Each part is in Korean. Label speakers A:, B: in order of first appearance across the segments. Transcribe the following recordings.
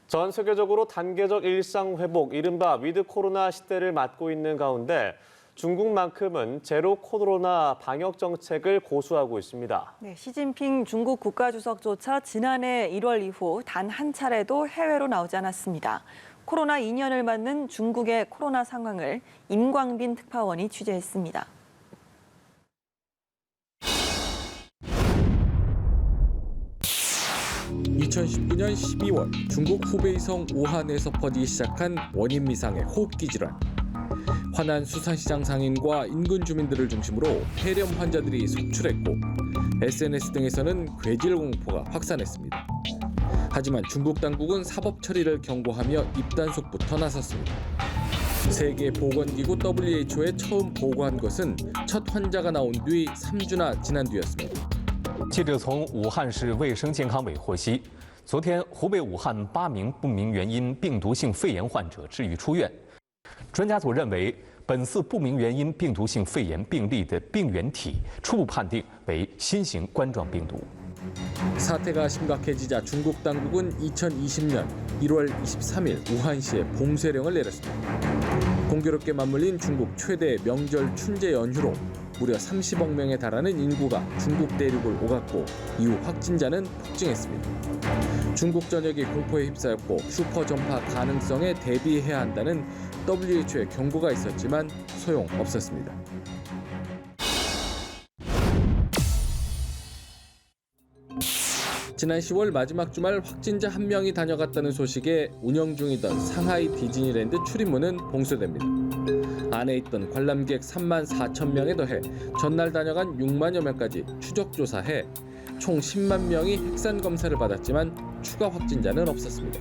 A: 전 세계적으로 단계적 일상 회복, 이른바 위드 코로나 시대를 맞고 있는 가운데 중국만큼은 제로 코로나 방역 정책을 고수하고 있습니다.
B: 네, 시진핑 중국 국가주석조차 지난해 1월 이후 단 한 차례도 해외로 나오지 않았습니다. 코로나 2년을 맞는 중국의 코로나 상황을 임광빈 특파원이 취재했습니다.
C: (2019년 12월) 중국 후베이성 우한에서 퍼지기 시작한 원인 미상의 호흡기 질환. 화난 수산시장 상인과 인근 주민들을 중심으로 폐렴 환자들이 속출했고 SNS 등에서는 괴질 공포가 확산했습니다. 하지만 중국 당국은 사법 처리를 경고하며 입단속부터 나섰습니다. 세계보건기구 WHO에 처음 보고한 것은 첫 환자가 나온 뒤 3주나 지난 뒤였습니다.
D: 记者从武汉市卫生健康委获悉，昨天湖北武汉8名不明原因病毒性肺炎患者治愈出院。专家组认为，本次不明原因病毒性肺炎病例的病原体初步判定为新型冠状病毒。
C: 사태가 심각해지자 중국 당국은 2020년 1월 23일 우한시에 봉쇄령을 내렸습니다. 공교롭게 맞물린 중국 최대 명절 춘제 연휴로 무려 30억 명에 달하는 인구가 중국 대륙을 오갔고 이후 확진자는 폭증했습니다. 중국 전역이 공포에 휩싸였고 슈퍼 전파 가능성에 대비해야 한다는 WHO의 경고가 있었지만 소용없었습니다. 지난 10월 마지막 주말 확진자 1명이 다녀갔다는 소식에 운영 중이던 상하이 디즈니랜드 출입문은 봉쇄됩니다. 안에 있던 관람객 3만 4천 명에 더해 전날 다녀간 6만여 명까지 추적 조사해 총 10만 명이 핵산 검사를 받았지만 추가 확진자는 없었습니다.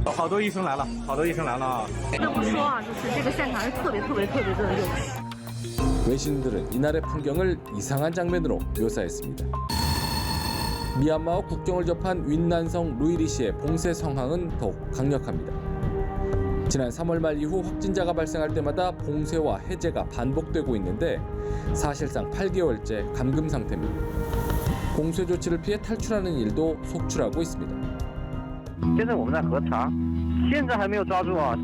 E: 好多医生来了，好多医生来了啊！
F: 不得不说啊，就是这个现场是特别的热。
C: 외신들은 이날의 풍경을 이상한 장면으로 묘사했습니다. 미얀마와 국경을 접한 윈난성 루이리시의 봉쇄 상황은 더욱 강력합니다. 지난 3월 말 이후 확진자가 발생할 때마다 봉쇄와 해제가 반복되고 있는데 사실상 8개월째 감금 상태입니다. 봉쇄 조치를 피해 탈출하는 일도 속출하고 있습니다.
E: 现在我们在核查，现在还没有抓住啊。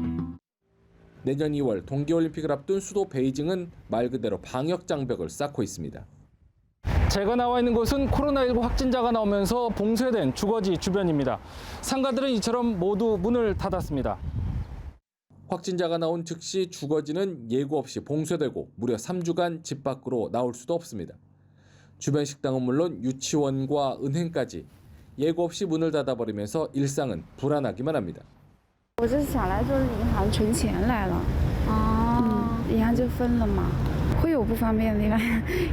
C: 내년 2월 동계올림픽을 앞둔 수도 베이징은 말 그대로 방역 장벽을 쌓고 있습니다.
G: 제가 나와 있는 곳은 코로나19 확진자가 나오면서 봉쇄된 주거지 주변입니다. 상가들은 이처럼 모두 문을 닫았습니다.
C: 확진자가 나온 즉시 주거지는 예고 없이 봉쇄되고 무려 3주간 집 밖으로 나올 수도 없습니다. 주변 식당은 물론 유치원과 은행까지 예고 없이 문을 닫아버리면서 일상은 불안하기만 합니다.
H: 我是想来就是银行存钱来了，银行就分了嘛，会有不方便的地方，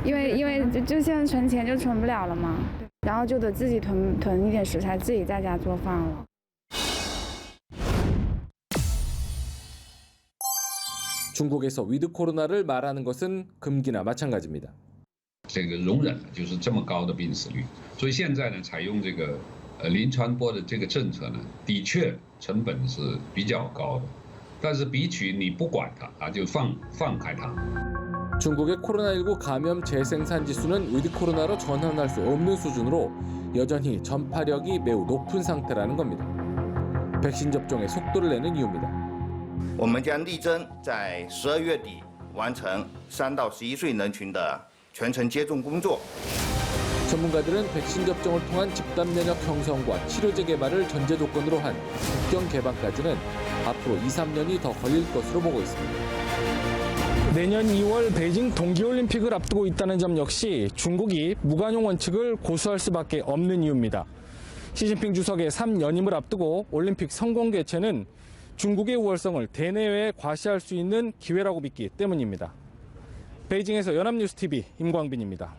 H: 因为就现在存钱就存不了了嘛，然后就得自己囤一点食材，自己在家做饭了。
C: 중국에서 위드 코로나를 말하는 것은 금기나 마찬가지입니다.
I: 这个容忍就是这么高的病死率，所以现在呢，采用这个零传播的这个政策呢，的确成本是比较高的，但是比起你不管它啊，就放开它。
C: 중국의 코로나19 감염 재생산 지수는 위드 코로나로 전환할 수 없는 수준으로 여전히 전파력이 매우 높은 상태라는 겁니다. 백신 접종의 속도를 내는 이유입니다.
J: 我们将力争在12月底完成3到11岁人群的全程接种工作。
C: 전문가들은 백신 접종을 통한 집단 면역 형성과 치료제 개발을 전제 조건으로 한 국경 개방까지는 앞으로 2~3년이 더 걸릴 것으로 보고 있습니다.
G: 내년 2월 베이징 동계올림픽을 앞두고 있다는 점 역시 중국이 무관용 원칙을 고수할 수밖에 없는 이유입니다. 시진핑 주석의 3연임을 앞두고 올림픽 성공 개최는 중국의 우월성을 대내외에 과시할 수 있는 기회라고 믿기 때문입니다. 베이징에서 연합뉴스TV 임광빈입니다.